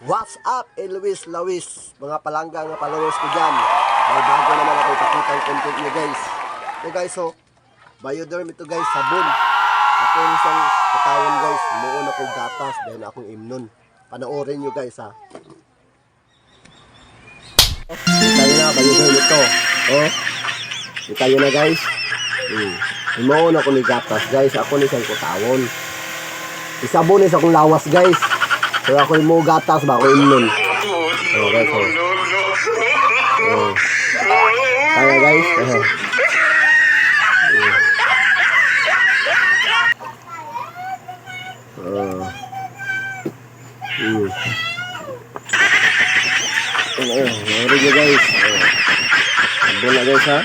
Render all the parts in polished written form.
What's up, Luis Lawis? Mga palangga nga followers ko dyan. May bago naman ako ipakita ang content nyo guys. Ito guys, so, Bioderm ito guys, sabon. Ako yung isang katawan guys, noon ako gatas dahil akong imnon. Panoorin nyo guys ha. Itayo na, Bioderm ito. Oh, itayo na guys. Noon ako ni gatas guys, ako ni isang katawan. Isabon is akong lawas guys. So ako yung mga gatas ba? Ako imnon. Okay, so. Kaya guys. Nari nyo guys. Sabon na guys ha.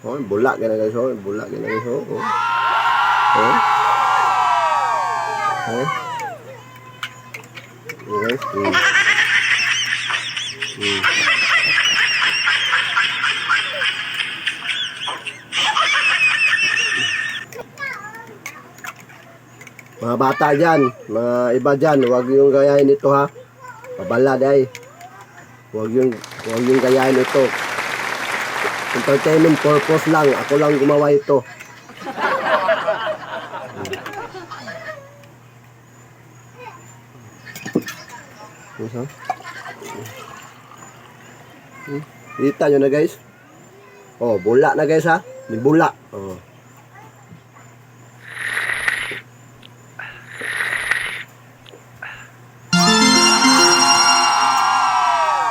Oh, bulak ka na guys, oh. Bulak ka na guys, oh. Oh. Oh. Guys, Mga bata dyan, mga iba dyan, huwag yung gayahin ito ha. Pabalad ay. Huwag yung gayahin ito. Entertainment purpose lang. Ako lang gumawa ito. Kita nyo na guys. Oh, bula na guys ha. May bula. Oh.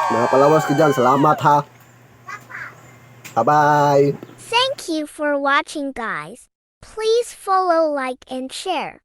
Mga palawas ko dyan, salamat ha. Bye-bye. Thank you for watching guys. Please follow, like and share.